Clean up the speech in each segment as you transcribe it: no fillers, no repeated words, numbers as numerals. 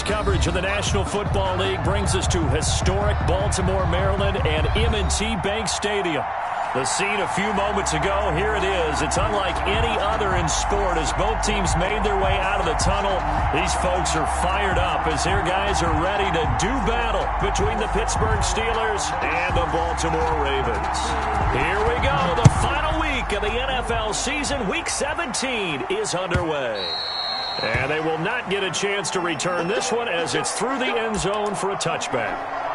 Tonight's coverage of the National Football League brings us to historic Baltimore, Maryland, and M&T Bank Stadium. The scene a few moments ago, here it is. It's unlike any other in sport as both teams made their way out of the tunnel. These folks are fired up as their guys are ready to do battle between the Pittsburgh Steelers and the Baltimore Ravens. Here we go. The final week of the NFL season, Week 17, is underway. And they will not get a chance to return this one as it's through the end zone for a touchback.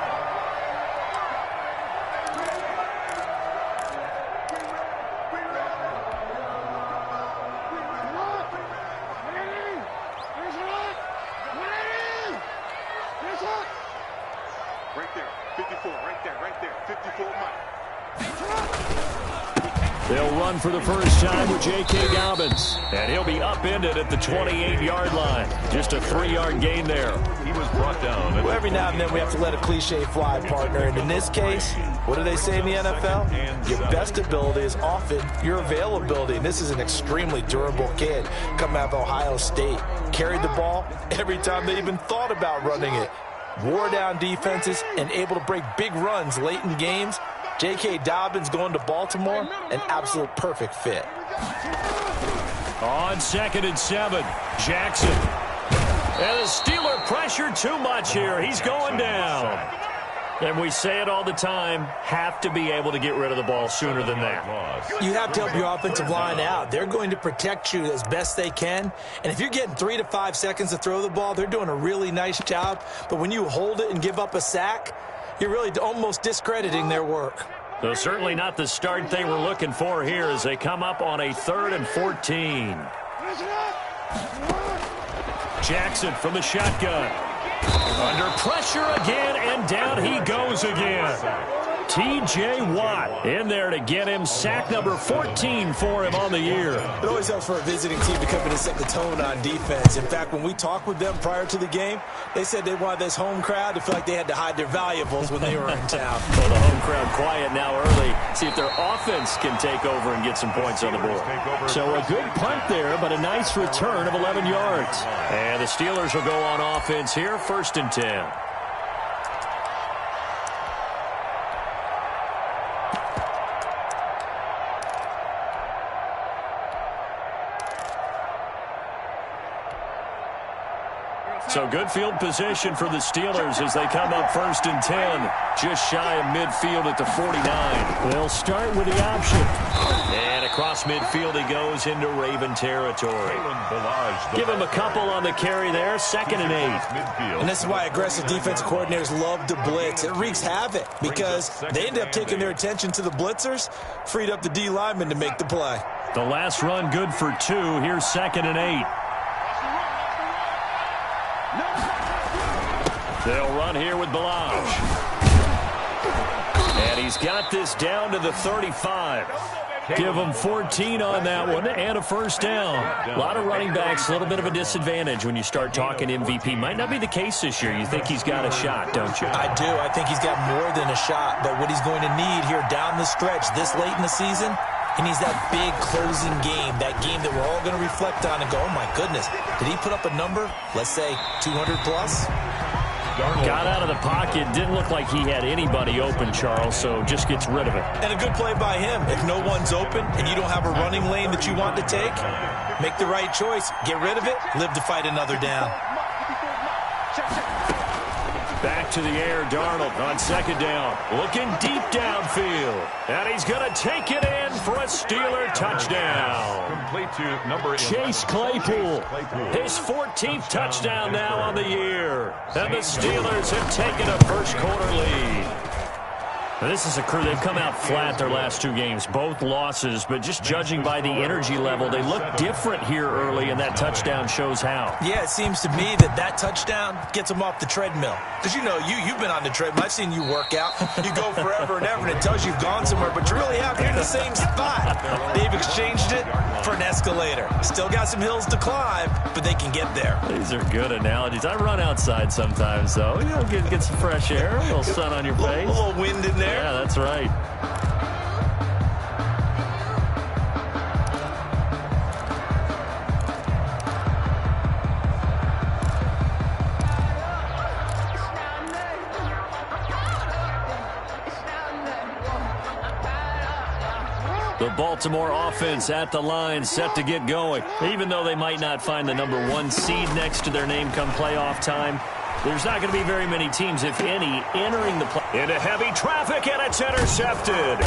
They'll run for the first time with J.K. Dobbins, and he'll be upended at the 28-yard line. Just a 3-yard gain there. He was brought down. Well, every now and then we have to let a cliche fly, partner. And in this case, what do they say in the NFL? Your best ability is often your availability. And this is an extremely durable kid coming out of Ohio State. Carried the ball every time they even thought about running it. Wore down defenses and able to break big runs late in games. J.K. Dobbins going to Baltimore, an absolute perfect fit. On 2nd and 7, Jackson. And the Steeler pressure too much here. He's going down. And we say it all the time, have to be able to get rid of the ball sooner than that. You have to help your offensive line out. They're going to protect you as best they can. And if you're getting 3 to 5 seconds to throw the ball, they're doing a really nice job. But when you hold it and give up a sack, you're really almost discrediting their work. So certainly not the start they were looking for here as they come up on a 3rd and 14. Jackson from the shotgun. Under pressure again, and down he goes again. T.J. Watt in there to get him sack number 14 for him on the year. It always helps for a visiting team to come in and set the tone on defense. In fact, when we talked with them prior to the game, they said they wanted this home crowd to feel like they had to hide their valuables when they were in town. Well, the home crowd quiet now early. See if their offense can take over and get some points on the board. So a good punt there, but a nice return of 11 yards. And the Steelers will go on offense here, 1st and 10. So good field position for the Steelers as they come up 1st and 10. Just shy of midfield at the 49. They'll start with the option. And across midfield he goes into Raven territory. Give him a couple on the carry there. 2nd and 8. And this is why aggressive defensive coordinators love to blitz. It wreaks havoc because they end up taking their attention to the blitzers, freed up the D lineman to make the play. The last run good for 2. Here's 2nd and 8. They'll run here with Balaj. And he's got this down to the 35. Give him 14 on that one and a 1st down. A lot of running backs, a little bit of a disadvantage when you start talking MVP. Might not be the case this year. You think he's got a shot, don't you? I do. I think he's got more than a shot. But what he's going to need here down the stretch this late in the season, he needs that big closing game, that game that we're all going to reflect on and go, oh, my goodness, did he put up a number, let's say 200 plus? Got out of the pocket. Didn't look like he had anybody open, Charles, so just gets rid of it. And a good play by him. If no one's open and you don't have a running lane that you want to take, make the right choice. Get rid of it. Live to fight another down. Back to the air, Darnold on 2nd down. Looking deep downfield. And he's going to take it in for a Steeler touchdown. Complete to number Chase Claypool. His 14th touchdown now on the year. And the Steelers have taken a first-quarter lead. Now, this is a crew. They've come out flat their last 2 games, both losses, but just judging by the energy level, they look different here early, and that touchdown shows how. Yeah, it seems to me that touchdown gets them off the treadmill. Because, you know, you've been on the treadmill. I've seen you work out. You go forever and ever, and it tells you you've gone somewhere, but you really have. You're in the same spot. They've exchanged it for an escalator. Still got some hills to climb, but they can get there. These are good analogies. I run outside sometimes, though. You know, get some fresh air, a little sun on your face. A little wind in there. Yeah, that's right. The Baltimore offense at the line, set to get going. Even though they might not find the #1 seed next to their name come playoff time, there's not going to be very many teams, if any, entering the play. Into heavy traffic, and it's intercepted.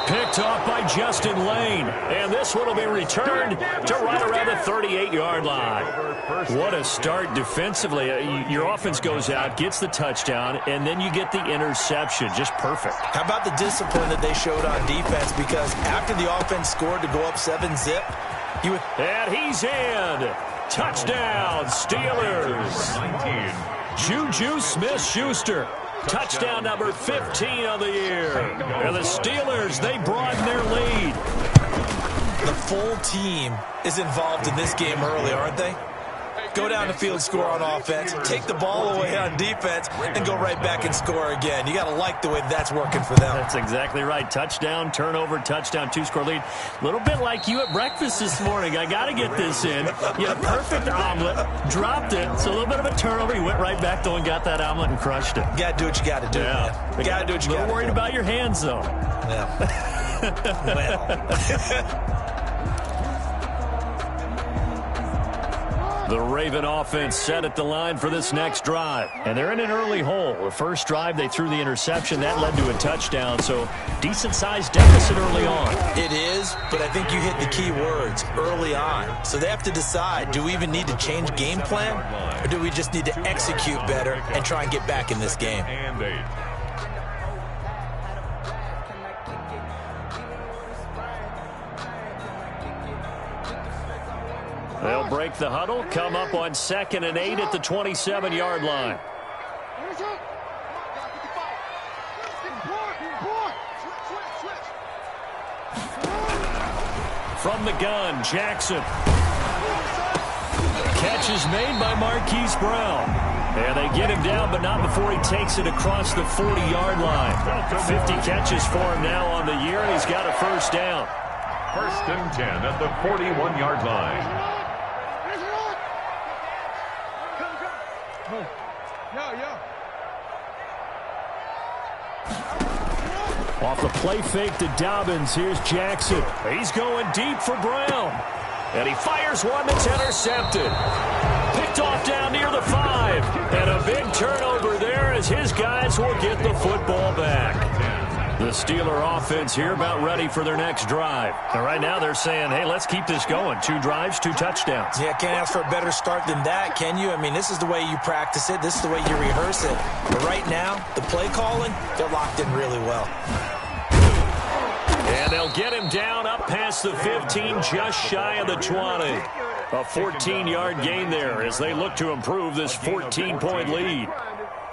Picked off by Justin Lane. And this one will be returned to right around the 38-yard line. What a start defensively. Your offense goes out, gets the touchdown, and then you get the interception. Just perfect. How about the discipline that they showed on defense? Because after the offense scored to go up 7-zip, and he's in. Touchdown, Steelers. Juju Smith-Schuster. Touchdown number 15 on the year. And the Steelers, they broaden their lead. The full team is involved in this game early, aren't they? Go down the field, score on offense, take the ball away on defense, and go right back and score again. You got to like the way that's working for them. That's exactly right. Touchdown, turnover, touchdown, 2-score lead. A little bit like you at breakfast this morning. I got to get this in. You had a perfect omelet, dropped it. So a little bit of a turnover. You went right back, though, and got that omelet and crushed it. You got to do what you got to do, man. You got to do what you got to do. A little worried about your hands, though. Yeah. Well. The Raven offense set at the line for this next drive. And they're in an early hole. The first drive, they threw the interception. That led to a touchdown. So decent-sized deficit early on. It is, but I think you hit the key words, early on. So they have to decide, do we even need to change game plan? Or do we just need to execute better and try and get back in this game? They'll break the huddle, come up on 2nd and 8 at the 27-yard line. From the gun, Jackson. Catch is made by Marquise Brown. And they get him down, but not before he takes it across the 40-yard line. 50 catches for him now on the year, and he's got a first down. 1st and 10 at the 41-yard line. Off the play fake to Dobbins, here's Jackson. He's going deep for Brown. And he fires one that's intercepted. Picked off down near the 5. And a big turnover there as his guys will get the football back. The Steeler offense here about ready for their next drive. And right now they're saying, hey, let's keep this going. 2 drives, 2 touchdowns. Yeah, can't ask for a better start than that, can you? I mean, this is the way you practice it. This is the way you rehearse it. But right now, the play calling, they're locked in really well. And they'll get him down up past the 15, just shy of the 20. A 14-yard gain there as they look to improve this 14-point lead.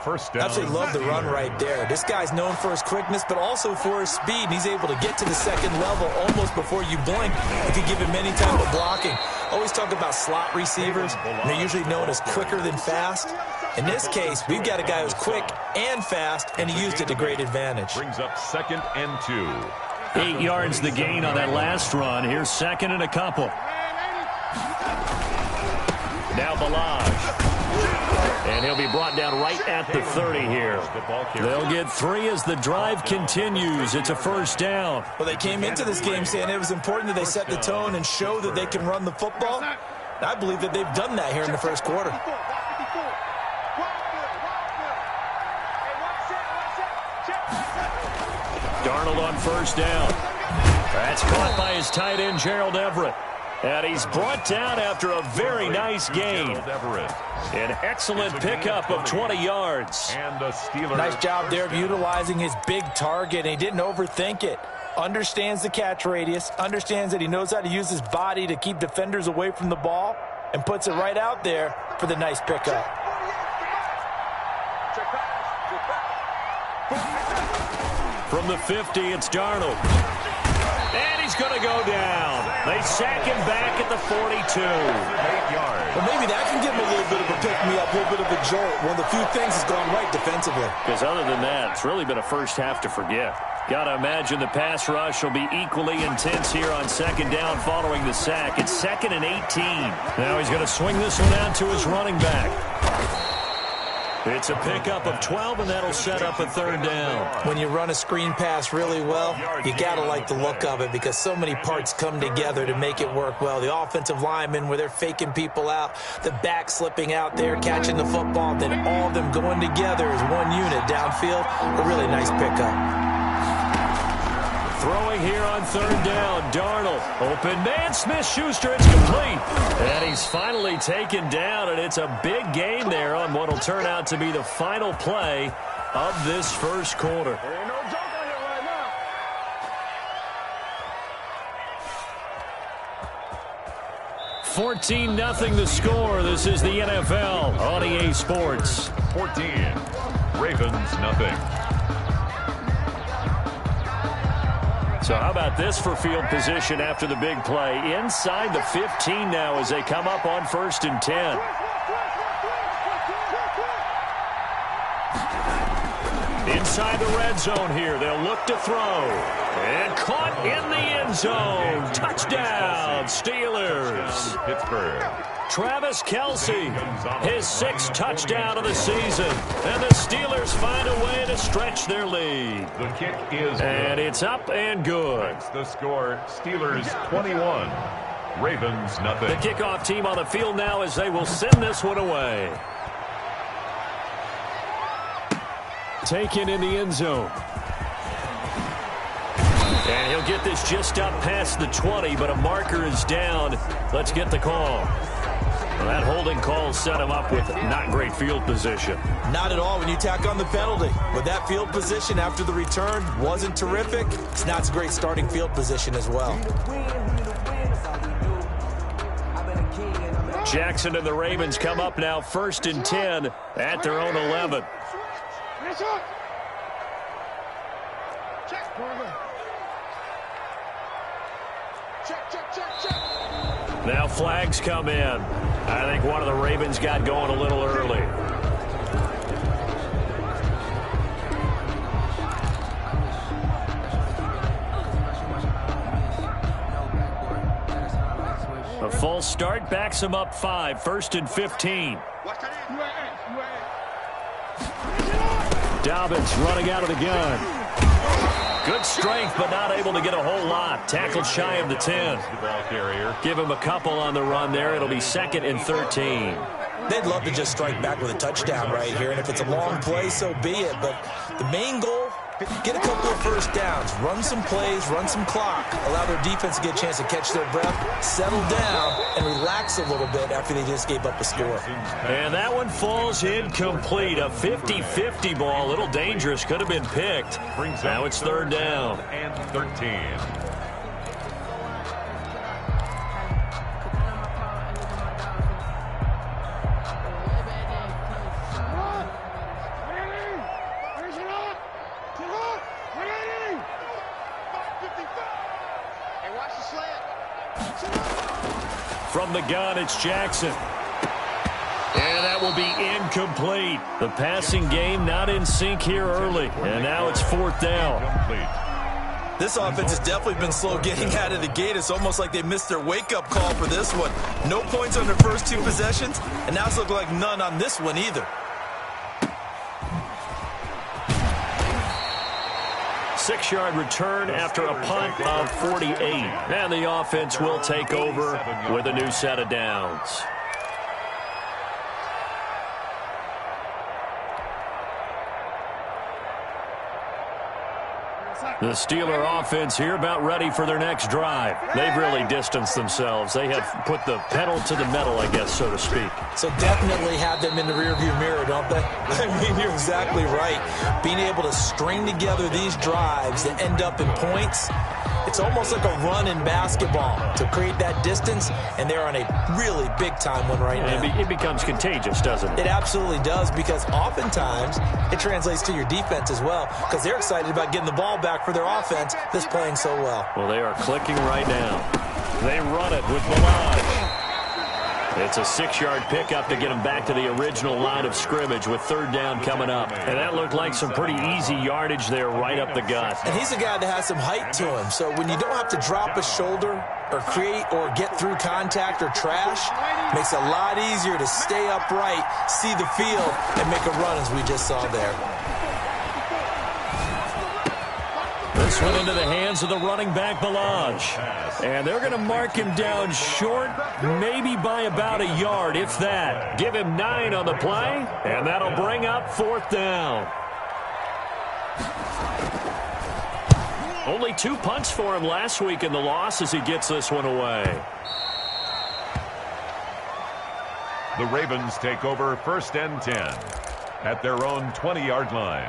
First down. Absolutely love the run right there. This guy's known for his quickness, but also for his speed. And he's able to get to the 2nd level almost before you blink if you give him any time of blocking. Always talk about slot receivers, and they're usually known as quicker than fast. In this case, we've got a guy who's quick and fast, and he used it to great advantage. Brings up 2nd and 2. 8 yards the gain on that last run. Here's 2nd and a couple. Now Balaj. And he'll be brought down right at the 30 here. They'll get 3 as the drive continues. It's a first down. Well, they came into this game saying it was important that they set the tone and show that they can run the football. And I believe that they've done that here in the first quarter. Darnold on first down. That's caught by his tight end, Gerald Everett. And he's brought down after a very nice gain. An excellent pickup of 20 yards. Nice job there of utilizing his big target. And he didn't overthink it. Understands the catch radius. Understands that he knows how to use his body to keep defenders away from the ball. And puts it right out there for the nice pickup. From the 50, it's Darnold. And he's going to go down. They sack him back at the 42. 8 yards. Well, maybe that can give him a little bit of a pick-me-up, a little bit of a jolt. One of the few things has gone right defensively. Because other than that, it's really been a first half to forget. Got to imagine the pass rush will be equally intense here on 2nd down following the sack. It's 2nd and 18. Now he's going to swing this one out to his running back. It's a pickup of 12, and that'll set up a third down. When you run a screen pass really well, you got to like the look of it because so many parts come together to make it work well. The offensive linemen, where they're faking people out, the back slipping out there, catching the football, then all of them going together as one unit downfield. A really nice pickup. Throwing here on third down, Darnold. Open man, Smith-Schuster, it's complete. And he's finally taken down, and it's a big gain there on what will turn out to be the final play of this first quarter. There ain't no joke on here right now. 14-0 the score. This is the NFL on EA Sports. 14. Ravens, nothing. So how about this for field position after the big play? Inside the 15 now as they come up on 1st and 10. Inside the red zone here. They'll look to throw. And caught in the end zone. Touchdown, Steelers. Pittsburgh. Travis Kelce, his 6th touchdown of the season. And the Steelers find a way to stretch their lead. The kick is And good. it's up and good. That's the score. Steelers 21. Ravens, nothing. The kickoff team on the field now as they will send this one away. Taken in the end zone. And he'll get this just up past the 20, but a marker is down. Let's get the call. Well, that holding call set him up with not great field position. Not at all when you tack on the penalty. But that field position after the return wasn't terrific. It's not a great starting field position as well. Jackson and the Ravens come up now 1st and 10 at their own 11. Now flags come in. I think one of the Ravens got going a little early. A false start backs him up 5, 1st and 15. Dobbins running out of the gun. Good strength, but not able to get a whole lot. Tackled shy of the 10. The ball carrier. Give him a couple on the run there. It'll be 2nd and 13. They'd love to just strike back with a touchdown right here, and if it's a long play, so be it. But the main goal, get a couple of first downs, run some plays, run some clock, allow their defense to get a chance to catch their breath, settle down, and relax a little bit after they just gave up a score. And that one falls incomplete. A 50-50 ball, a little dangerous, could have been picked. Now it's 3rd down. And 13. From the gun, it's Jackson. And that will be incomplete. The passing game not in sync here early. And now it's 4th down. This offense has definitely been slow getting out of the gate. It's almost like they missed their wake-up call for this one. No points on their first 2 possessions, and now it's looking like none on this one either. 6-yard return after a punt of 48. And the offense will take over with a new set of downs. The Steeler offense here about ready for their next drive. They've really distanced themselves. They have put the pedal to the metal, I guess, so to speak. So definitely have them in the rearview mirror, don't they? I mean, you're exactly right. Being able to string together these drives that end up in points, it's almost like a run in basketball to create that distance, and they're on a really big-time one right now. It becomes contagious, doesn't it? It absolutely does, because oftentimes it translates to your defense as well, because they're excited about getting the ball back for their offense that's playing so well. Well, they are clicking right now. They run it with Melange. It's a 6-yard pickup to get him back to the original line of scrimmage with 3rd down coming up. And that looked like some pretty easy yardage there right up the gut. And he's a guy that has some height to him. So when you don't have to drop a shoulder or create or get through contact or trash, Makes it a lot easier to stay upright, see the field, and make a run as we just saw there. This one into the hands of the running back, Balaj. And they're going to mark him down short, maybe by about a yard, if that. Give him 9 on the play, and that'll bring up 4th down. Only 2 punts for him last week in the loss as he gets this one away. The Ravens take over 1st and 10 at their own 20-yard line.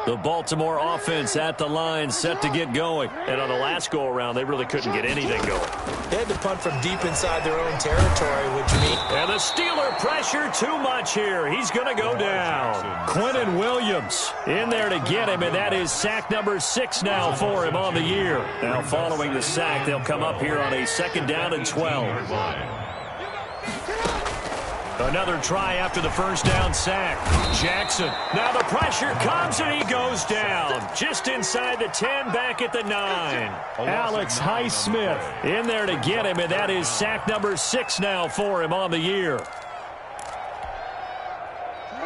The Baltimore offense at the line, set to get going. And on the last go-around, they really couldn't get anything going. They had to punt from deep inside their own territory, which means... And the Steeler pressure too much here. He's going to go down. Quentin Williams in there to get him, and that is sack number 6 now for him on the year. Now following the sack, they'll come up here on a 2nd down and 12. Another try after the 1st down sack. Jackson. Now the pressure comes and he goes down. Just inside the 10, back at the 9. Alex Highsmith in there to get him, and that is sack number 6 now for him on the year.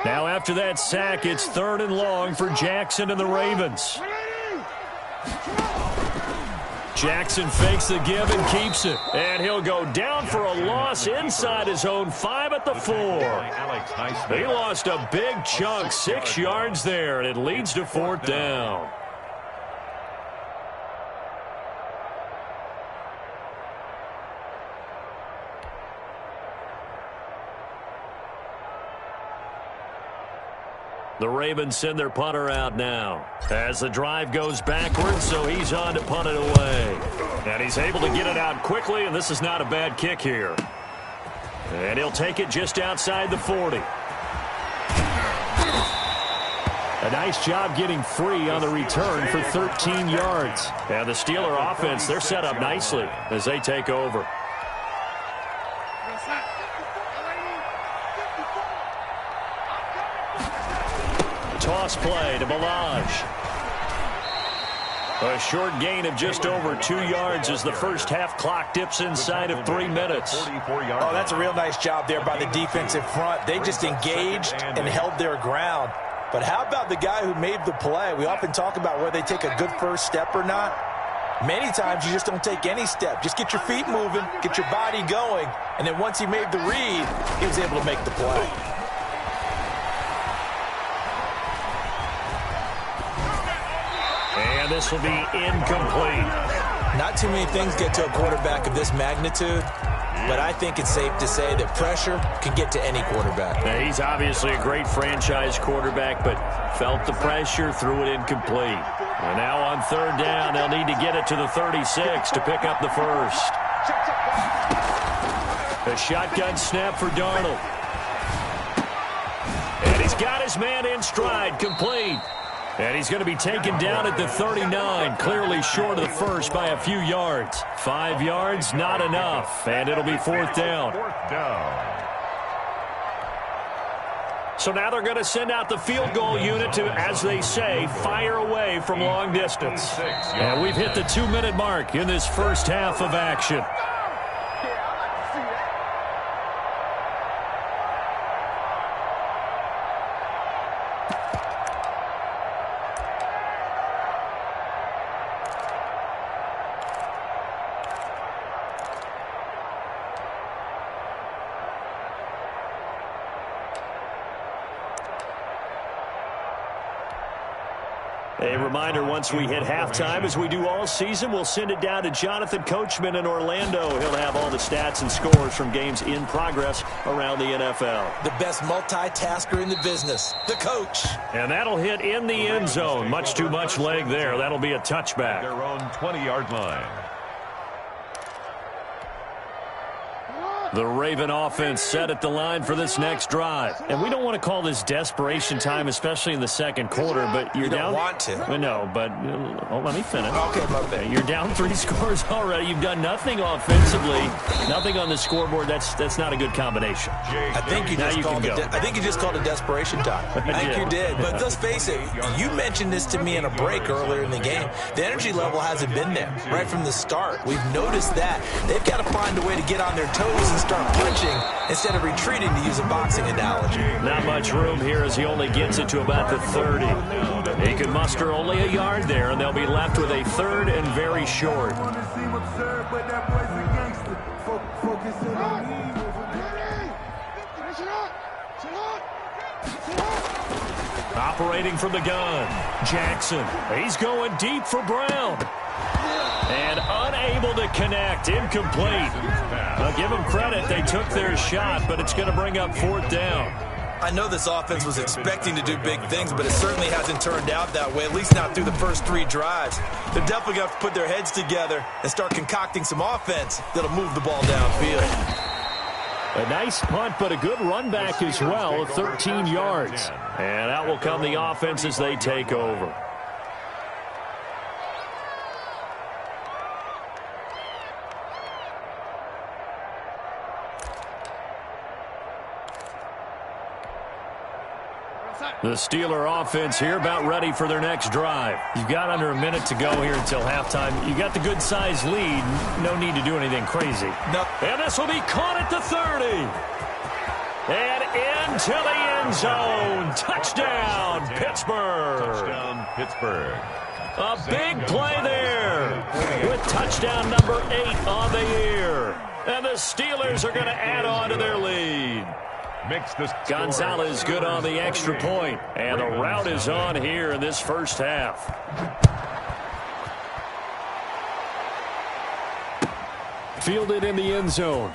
Now after that sack, it's 3rd and long for Jackson and the Ravens. Jackson fakes the give and keeps it. And he'll go down for a loss inside his own 5 at the 4. He lost a big chunk, 6 yards there, and it leads to 4th down. The Ravens send their punter out now as the drive goes backwards, so he's on to punt it away. And he's able to get it out quickly, and this is not a bad kick here. And he'll take it just outside the 40. A nice job getting free on the return for 13 yards. And the Steeler offense, they're set up nicely as they take over. Toss play to Balaj. A short gain of just over 2 yards as the first half clock dips inside of 3 minutes. Oh, that's a real nice job there by the defensive front. They just engaged and held their ground. But how about the guy who made the play? We often talk about whether they take a good first step or not. Many times you just don't take any step. Just get your feet moving, get your body going, and then once he made the read, he was able to make the play. And this will be incomplete. Not too many things get to a quarterback of this magnitude, but I think it's safe to say that pressure can get to any quarterback. Now, he's obviously a great franchise quarterback, but felt the pressure, threw it incomplete. And now on 3rd down, they'll need to get it to the 36 to pick up the first. A shotgun snap for Darnold. And he's got his man in stride, complete. And he's going to be taken down at the 39, clearly short of the first by a few yards. 5 yards, not enough, and it'll be 4th down. So now they're going to send out the field goal unit to, as they say, fire away from long distance. And we've hit the 2-minute mark in this first half of action. A reminder, once we hit halftime, as we do all season, we'll send it down to Jonathan Coachman in Orlando. He'll have all the stats and scores from games in progress around the NFL. The best multitasker in the business, the coach. And that'll hit in the end zone. Much too much leg there. That'll be a touchback. Their own 20-yard line. The Raven offense set at the line for this next drive. And we don't want to call this desperation time, especially in the second quarter, but you're down. You don't want to. No, but let me finish. Okay, my bad. You're down 3 scores already. You've done nothing offensively, nothing on the scoreboard. That's not a good combination. I think you just called it desperation time. I think you did. But let's face it, you mentioned this to me in a break earlier in the game. The energy level hasn't been there right from the start. We've noticed that. They've got to find a way to get on their toes and start punching instead of retreating, to use a boxing analogy. Not much room here as he only gets it to about the 30. He could muster only a yard there, and they'll be left with a 3rd and very short. Operating from the gun, Jackson. He's going deep for Brown. And unable to connect, incomplete. I'll give them credit, they took their shot, but it's going to bring up 4th down. I know this offense was expecting to do big things, but it certainly hasn't turned out that way, at least not through the first 3 drives. They're definitely going to have to put their heads together and start concocting some offense that'll move the ball downfield. A nice punt, but a good run back as well of 13 yards. And out will come the offense as they take over. The Steeler offense here about ready for their next drive. You've got under a minute to go here until halftime. You got the good-sized lead. No need to do anything crazy. No. And this will be caught at the 30. And into the end zone. Touchdown, Pittsburgh. Touchdown, Pittsburgh. A big play there with touchdown number 8 on the year. And the Steelers are going to add on to their lead. Gonzalez good on the extra point. And the route is on here in this first half. Fielded in the end zone.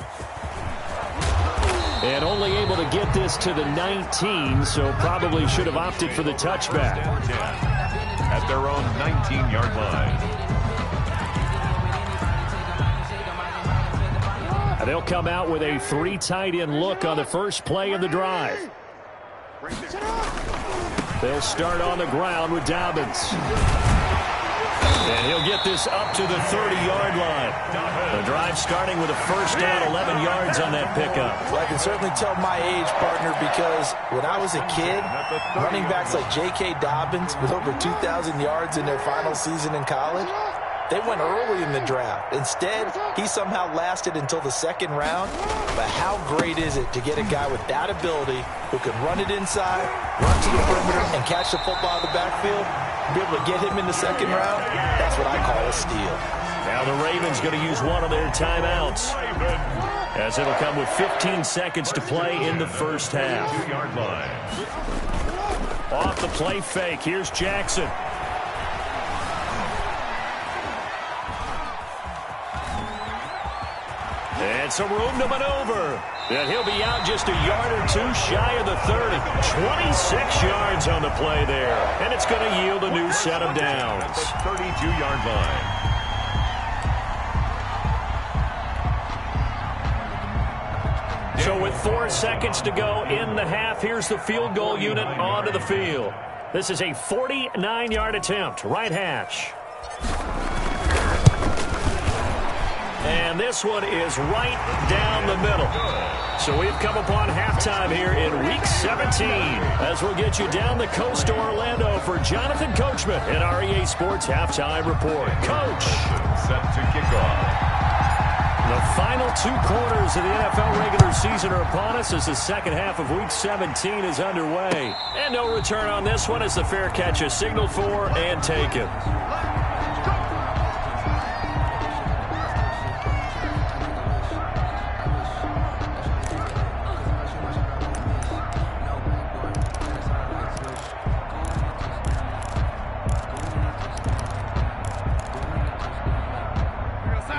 And only able to get this to the 19, so probably should have opted for the touchback. At their own 19-yard line. They'll come out with a 3 tight end look on the first play of the drive. They'll start on the ground with Dobbins. And he'll get this up to the 30-yard line. The drive starting with a first down, 11 yards on that pickup. Well, I can certainly tell my age, partner, because when I was a kid, running backs like J.K. Dobbins with over 2,000 yards in their final season in college, they went early in the draft. Instead, he somehow lasted until the 2nd round. But how great is it to get a guy with that ability who can run it inside, run to the perimeter, and catch the football out of the backfield? Be able to get him in the 2nd round? That's what I call a steal. Now the Ravens going to use one of their timeouts, as it'll come with 15 seconds to play in the first half. 2-yard line. Off the play fake, here's Jackson. And some room to maneuver. And he'll be out just a yard or 2 shy of the 30. 26 yards on the play there. And it's going to yield a new set of downs. 32-yard line. So with 4 seconds to go in the half, here's the field goal unit onto the field. This is a 49-yard attempt, right hash. And this one is right down the middle. So we've come upon halftime here in Week 17 as we'll get you down the coast to Orlando for Jonathan Coachman at our EA Sports Halftime Report. Coach. Set to kick off. The final 2 quarters of the NFL regular season are upon us as the second half of Week 17 is underway. And no return on this one as the fair catch is signaled for and taken.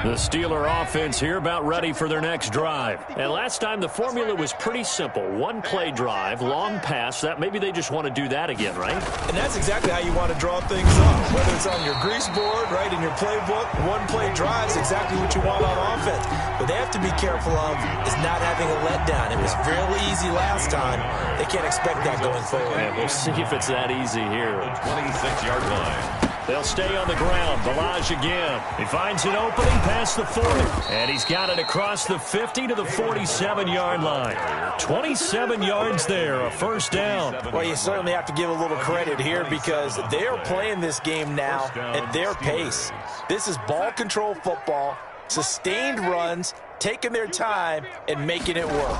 The Steeler offense here about ready for their next drive. And last time the formula was pretty simple. One-play drive, long pass. That maybe they just want to do that again, right? And that's exactly how you want to draw things up. Whether it's on your grease board, right, in your playbook, one-play drive is exactly what you want on offense. But they have to be careful of is not having a letdown. It was fairly easy last time. They can't expect that going forward. And we'll see if it's that easy here. The 26-yard line. They'll stay on the ground. Balaj again. He finds an opening past the 40. And he's got it across the 50 to the 47-yard line. 27 yards there, a first down. Well, you certainly have to give a little credit here because they are playing this game now at their pace. This is ball control football, sustained runs, taking their time, and making it work.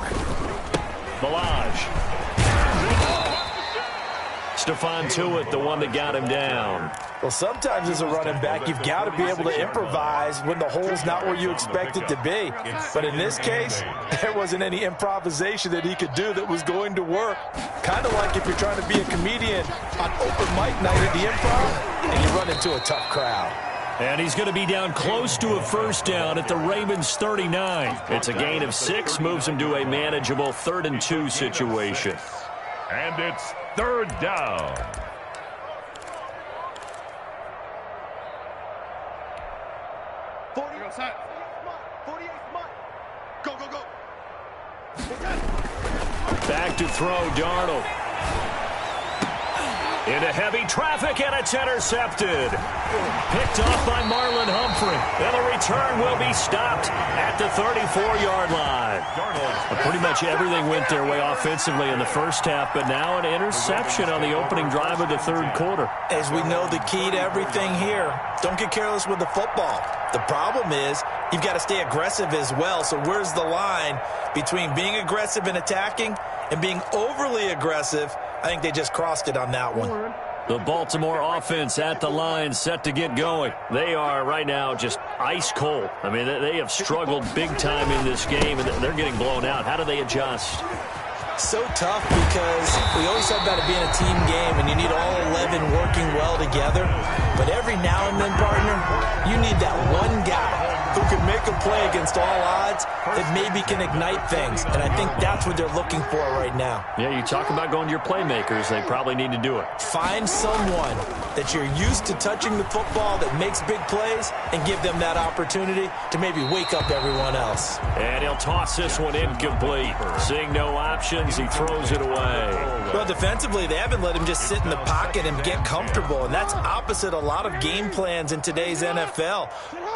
Balaj. Stephon Tuitt, the one that got him down. Well, sometimes as a running back, you've got to be able to improvise when the hole's not where you expect it to be. But in this case, there wasn't any improvisation that he could do that was going to work. Kind of like if you're trying to be a comedian on open mic night at the Improv and you run into a tough crowd. And he's going to be down close to a first down at the Ravens 39. It's a gain of 6, moves him to a manageable 3rd and 2 situation. And it's 3rd down. Go, go, go. Back to throw, Darnold. Into heavy traffic, and it's intercepted. Picked off by Marlon Humphrey. And the return will be stopped at the 34-yard line. Pretty much everything went their way offensively in the first half, but now an interception on the opening drive of the 3rd quarter. As we know, the key to everything here, don't get careless with the football. The problem is you've got to stay aggressive as well. So where's the line between being aggressive and attacking and being overly aggressive? I think they just crossed it on that one. The Baltimore offense at the line, set to get going. They are right now just ice cold. I mean, they have struggled big time in this game, and they're getting blown out. How do they adjust? So tough because we always talk about it being a team game, and you need all 11 working well together. But every now and then, partner, you need that one guy who can make a play against all odds that maybe can ignite things. And I think that's what they're looking for right now. Yeah, you talk about going to your playmakers. They probably need to do it. Find someone that you're used to touching the football that makes big plays and give them that opportunity to maybe wake up everyone else. And he'll toss this one incomplete. Seeing no options, he throws it away. Well, defensively, they haven't let him just sit in the pocket and get comfortable, and that's opposite a lot of game plans in today's NFL.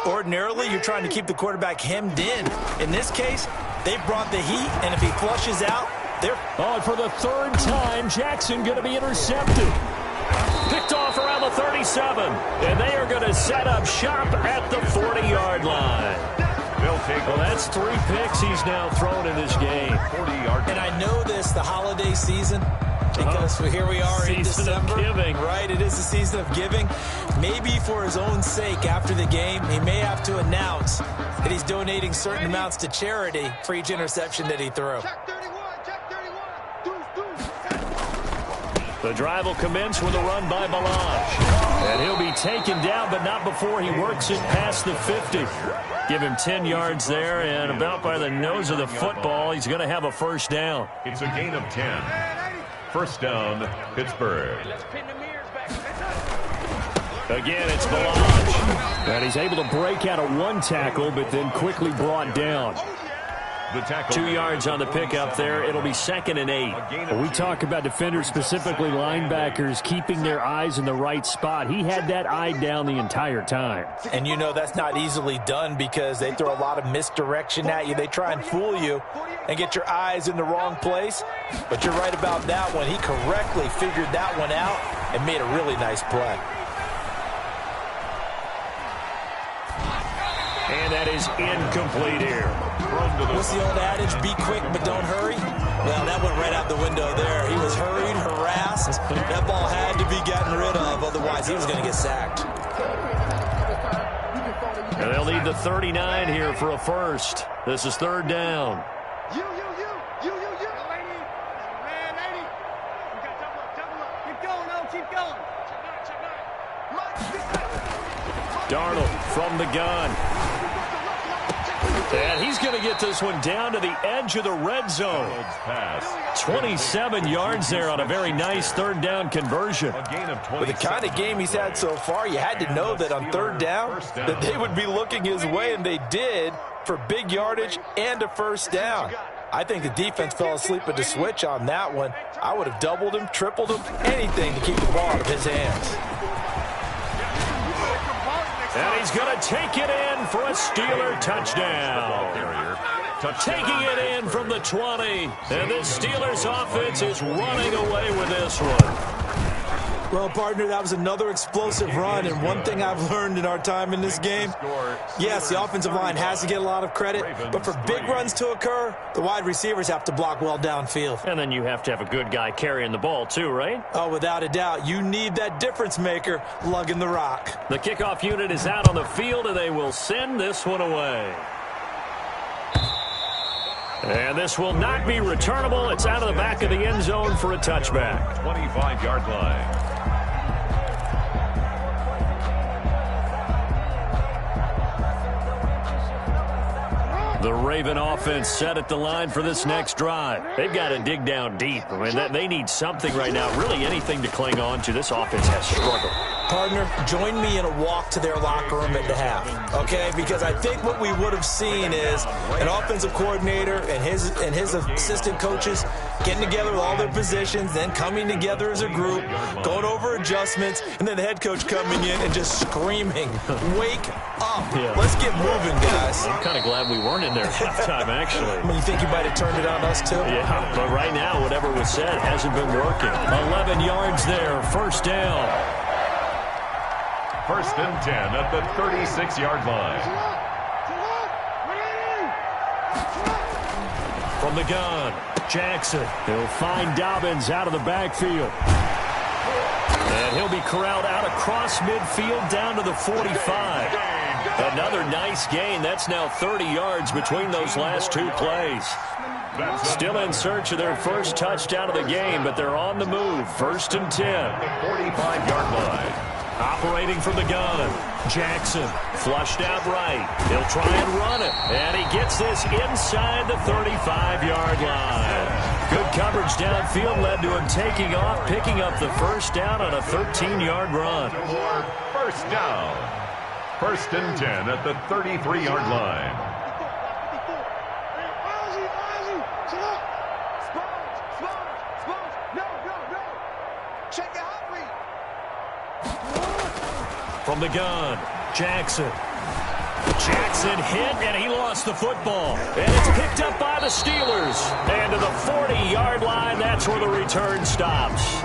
Ordinarily, you're trying to keep the quarterback hemmed in. In this case, they brought the heat, and if he flushes out, they're... Oh, and for the 3rd time, Jackson going to be intercepted. Picked off around the 37, and they are going to set up shop at the 40-yard line. Well, that's 3 picks he's now thrown in this game. 40-yard. And I know this, the holiday season, because here we are in December. Season of giving. Right, it is the season of giving. Maybe for his own sake after the game, he may have to announce that he's donating certain amounts to charity for each interception that he threw. Check 31, check 31. Deuce. The drive will commence with a run by Balaj. And he'll be taken down, but not before he works it past the 50. Give him 10 yards there, and about by the nose of the football, he's going to have a first down. It's a gain of 10. First down, Pittsburgh. Again, it's Balaj. And he's able to break out of one tackle, but then quickly brought down. The tackle. 2 yards on the pickup there. It'll be 2nd and 8. We talk about defenders, specifically linebackers, keeping their eyes in the right spot. He had that eye down the entire time. And you know that's not easily done because they throw a lot of misdirection at you. They try and fool you and get your eyes in the wrong place. But you're right about that one. He correctly figured that one out and made a really nice play. And that is incomplete here. What's the old adage? Be quick, but don't hurry. Well, that went right out the window there. He was hurried, harassed. That ball had to be gotten rid of, otherwise he was going to get sacked. And they'll need the 39 here for a first. This is 3rd down. You. Lady. Man, lady. You got double up. Keep going, oh, keep going. Check nine. Darnold from the gun. he's going to get this one down to the edge of the red zone. 27 yards there on a very nice third down conversion. With the kind of game he's had so far, you had to know that on third down that they would be looking his way, and they did, for big yardage and a first down. I think the defense fell asleep at the switch on that one. I would have doubled him, tripled him, anything to keep the ball out of his hands. And he's going to take it in for a Steeler touchdown. Taking it in from the 20. And this Steelers offense is running away with this one. Well, partner, that was another explosive run, and one thing I've learned in our time in this game, yes, the offensive line has to get a lot of credit, but for big runs to occur, the wide receivers have to block well downfield. And then you have to have a good guy carrying the ball too, right? Oh, without a doubt. You need that difference maker lugging the rock. The kickoff unit is out on the field, and they will send this one away. And this will not be returnable. It's out of the back of the end zone for a touchback. 25-yard line. The Raven offense set at the line for this next drive. They've got to dig down deep. I mean, they need something right now, really anything to cling on to. This offense has struggled. Partner, join me in a walk to their locker room at the half, okay? Because I think what we would have seen is an offensive coordinator and his assistant coaches getting together with all their positions, then coming together as a group, going over adjustments, and then the head coach coming in and just screaming, "Wake up. Yeah. Let's get moving, guys." I'm kind of glad we weren't in there last time, actually. I mean, you think you might have turned it on us, too? Yeah, but right now, whatever was said hasn't been working. 11 yards there, first down. First and 10 at the 36-yard line. From the gun, Jackson. He'll find Dobbins out of the backfield. And he'll be corralled out across midfield down to the 45. Another nice gain. That's now 30 yards between those last two plays. Still in search of their first touchdown of the game, but they're on the move. First and 10. 45-yard line. Operating from the gun, Jackson flushed out right. He'll try and run it, and he gets this inside the 35-yard line. Good coverage downfield led to him taking off, picking up the first down on a 13-yard run. First down. First and 10 at the 33-yard line. From the gun, Jackson. Jackson hit, and he lost the football. And it's picked up by the Steelers. And to the 40-yard line, that's where the return stops.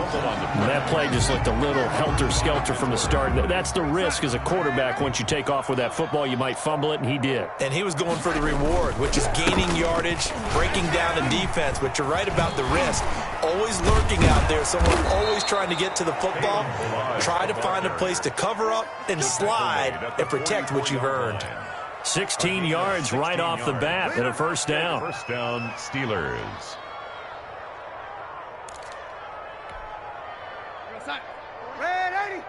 That play just looked a little helter-skelter from the start. That's the risk as a quarterback. Once you take off with that football, you might fumble it, and he did. And he was going for the reward, which is gaining yardage, breaking down the defense. But you're right about the risk. Always lurking out there, someone always trying to get to the football. Try to find a place to cover up and slide and protect what you've earned. 16 yards right off the bat and a first down. First down, Steelers. Red 80.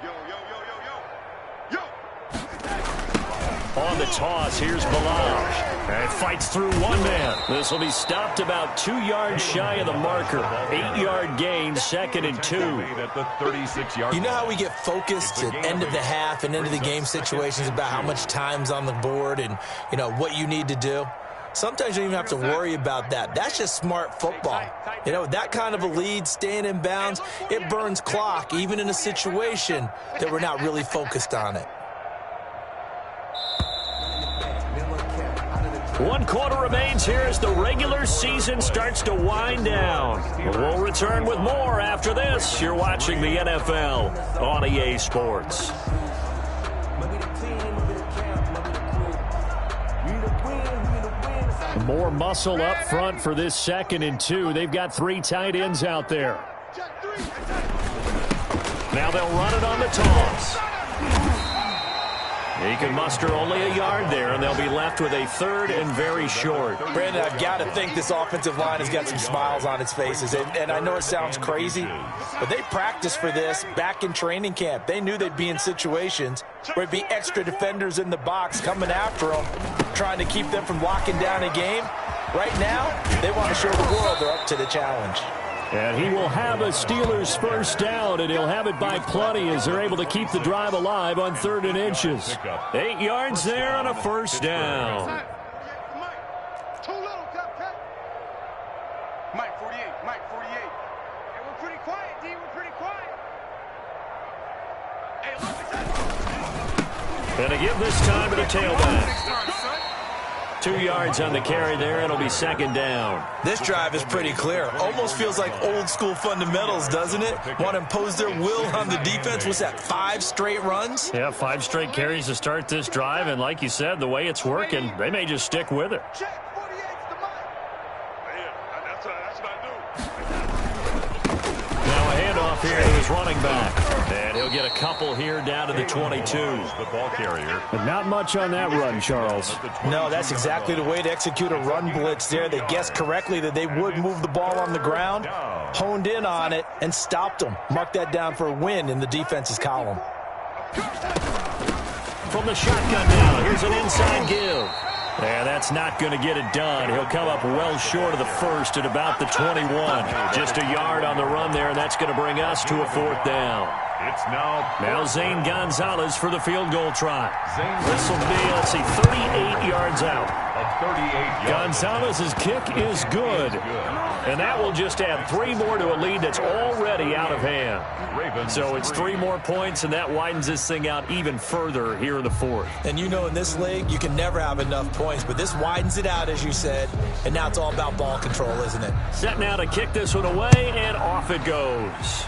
Yo, yo, yo, yo, yo. Yo. On the toss, here's Balaj. And fights through one man. This will be stopped about 2 yards shy of the marker. 8-yard gain, second and 2. At the 36-yard You know how we get focused at end of the half and end of the game situations about how much time's on the board and, you know, what you need to do? Sometimes you don't even have to worry about that. That's just smart football. You know, that kind of a lead, staying in bounds, it burns clock, even in a situation that we're not really focused on it. 1 quarter remains here as the regular season starts to wind down. We'll return with more after this. You're watching the NFL on EA Sports. More muscle up front for this second and 2. They've got 3 tight ends out there. Now they'll run it on the toss. He can muster only a yard there, and they'll be left with a third and very short. Brandon, I've got to think this offensive line has got some smiles on its faces. And I know it sounds crazy, but they practiced for this back in training camp. They knew they'd be in situations where it'd be extra defenders in the box coming after them, trying to keep them from locking down a game. Right now, they want to show the world they're up to the challenge. And he will have a Steelers first down, and he'll have it by plenty as they're able to keep the drive alive on 3rd and inches. 8 yards there on a first down. Mike, too little, cut. Mike, 48, Mike, 48. Hey, we're pretty quiet, D, we're pretty quiet. Hey, and to give this time to the tailback. 2 yards on the carry there. It'll be 2nd down. This drive is pretty clear. Almost feels like old school fundamentals, doesn't it? Want to impose their will on the defense. Was that 5 straight runs? Yeah, 5 straight carries to start this drive. And like you said, the way it's working, they may just stick with it. check, 48's the Mike. Yeah, that's what I do. Now a handoff here to his running back. And he'll get a couple here down to the 22. The ball carrier. But not much on that run, Charles. No, that's exactly the way to execute a run blitz there. They guessed correctly that they would move the ball on the ground, honed in on it, and stopped them. Mark that down for a win in the defense's column. From the shotgun now, here's an inside give. And that's not going to get it done. He'll come up well short of the first at about the 21. Just a yard on the run there, and that's going to bring us to a 4th down. It's now Zane Gonzalez for the field goal try. This will be, let's see, 38 yards out. a 38-yard. Gonzalez's kick is good. And that will just add 3 more to a lead that's already out of hand. So it's 3 more points, and that widens this thing out even further here in the 4th. And you know, in this league, you can never have enough points, but this widens it out, as you said, and now it's all about ball control, isn't it? Set now to kick this one away, and off it goes.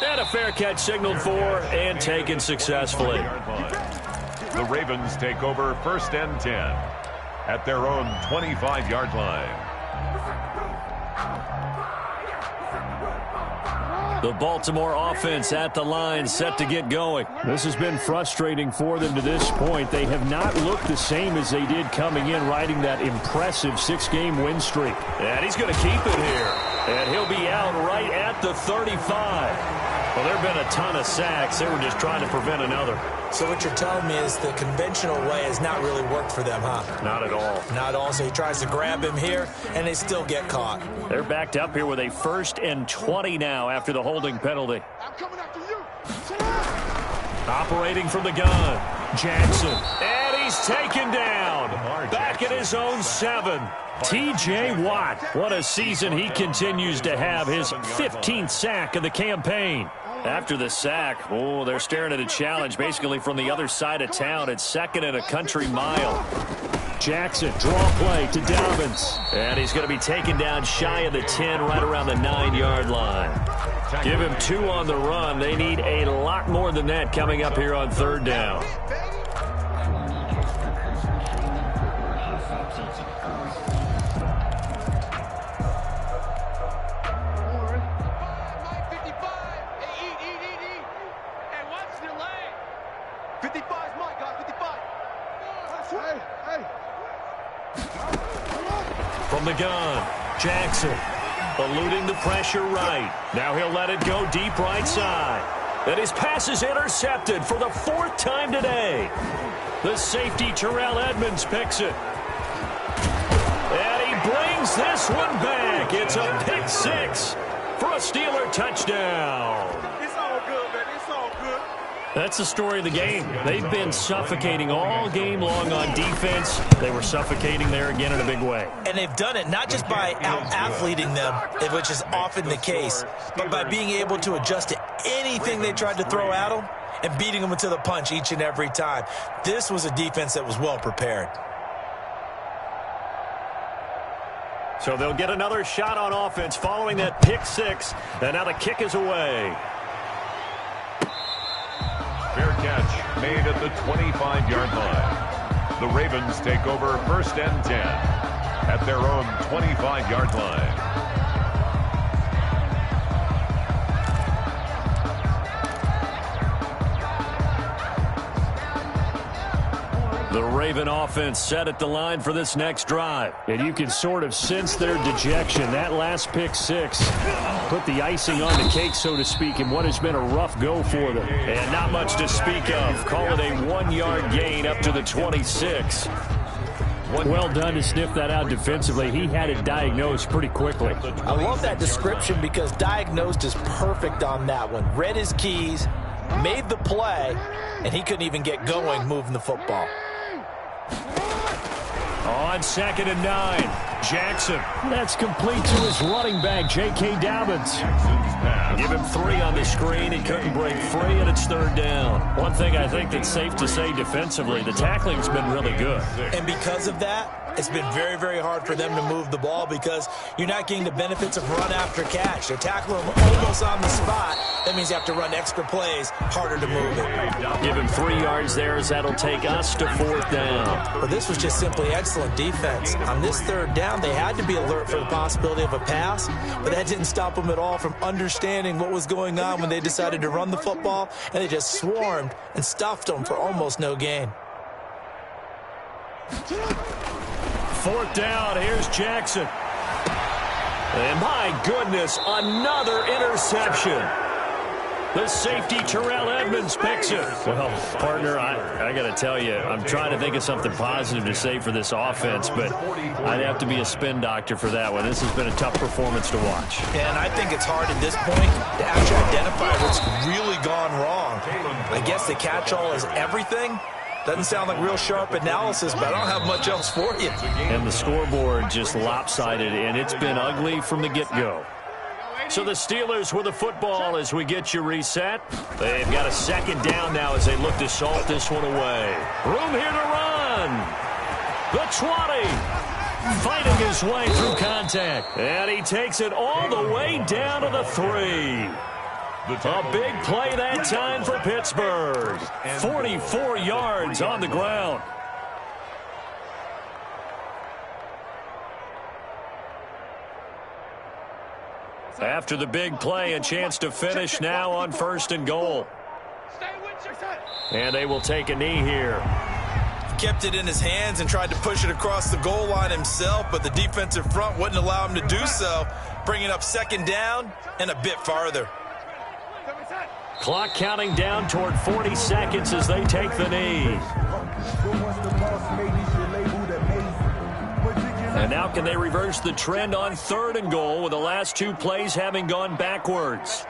And a fair catch signaled for and taken successfully. The Ravens take over 1st and 10 at their own 25-yard line. The Baltimore offense at the line, set to get going. This has been frustrating for them to this point. They have not looked the same as they did coming in, riding that impressive 6-game win streak. And he's going to keep it here. And he'll be out right at the 35. Well, there have been a ton of sacks. They were just trying to prevent another. So what you're telling me is the conventional way has not really worked for them, huh? Not at all. Not at all. So he tries to grab him here, and they still get caught. They're backed up here with a 1st and 20 now after the holding penalty. I'm coming after you. Operating from the gun, Jackson. And he's taken down. Back at his own 7. T.J. Watt. What a season he continues to have. His 15th sack of the campaign. After the sack, oh, they're staring at a challenge basically from the other side of town. It's 2nd and a country mile. Jackson, draw play to Dobbins. And he's going to be taken down shy of the 10, right around the 9-yard line. Give him 2 on the run. They need a lot more than that coming up here on 3rd down. From the gun, Jackson eluding the pressure right. Now he'll let it go deep right side. And his pass is intercepted for the 4th time today. The safety, Terrell Edmonds, picks it. And he brings this one back. It's a pick 6 for a Steeler touchdown. It's all good, man. It's all good. That's the story of the game. They've been suffocating all game long on defense. They were suffocating there again in a big way. And they've done it not just by out-athleting them, which is often the case, but by being able to adjust to anything they tried to throw at them and beating them to the punch each and every time. This was a defense that was well prepared. So they'll get another shot on offense following that pick 6. And now the kick is away. Fair catch made at the 25-yard line. The Ravens take over 1st and 10 at their own 25-yard line. The Raven offense set at the line for this next drive. And you can sort of sense their dejection. That last pick six put the icing on the cake, so to speak, in what has been a rough go for them. And not much to speak of. Call it a 1-yard gain up to the 26. Well done to sniff that out defensively. He had it diagnosed pretty quickly. I love that description because diagnosed is perfect on that one. Read his keys, made the play, and he couldn't even get going moving the football. On 2nd and 9, Jackson. That's complete to his running back, J.K. Dobbins. Give him 3 on the screen. He couldn't break free, and it's 3rd down. One thing I think that's safe to say defensively, the tackling's been really good. And because of that, it's been very, very hard for them to move the ball because you're not getting the benefits of run after catch. They're tackling them almost on the spot. That means you have to run extra plays, harder to move it. Give him 3 yards there as that'll take us to 4th down. Well, this was just simply excellent defense. On this 3rd down, they had to be alert for the possibility of a pass, but that didn't stop them at all from understanding what was going on when they decided to run the football, and they just swarmed and stuffed them for almost no gain. 4th down, here's Jackson. And my goodness, another interception. The safety, Terrell Edmonds, picks it. Well, partner, I got to tell you, I'm trying to think of something positive to say for this offense, but I'd have to be a spin doctor for that one. This has been a tough performance to watch. And I think it's hard at this point to actually identify what's really gone wrong. I guess the catch-all is everything. Doesn't sound like real sharp analysis, but I don't have much else for you. And the scoreboard just lopsided, and it's been ugly from the get-go. So the Steelers with the football as we get you reset. They've got a 2nd down now as they look to salt this one away. Room here to run. The 20. Fighting his way through contact. And he takes it all the way down to the 3. A big play that time for Pittsburgh. 44 yards on the ground. After the big play, a chance to finish now on 1st and goal. And they will take a knee here. Kept it in his hands and tried to push it across the goal line himself, but the defensive front wouldn't allow him to do so, bringing up 2nd down and a bit farther. Clock counting down toward 40 seconds as they take the knee. And now can they reverse the trend on 3rd and goal with the last 2 plays having gone backwards?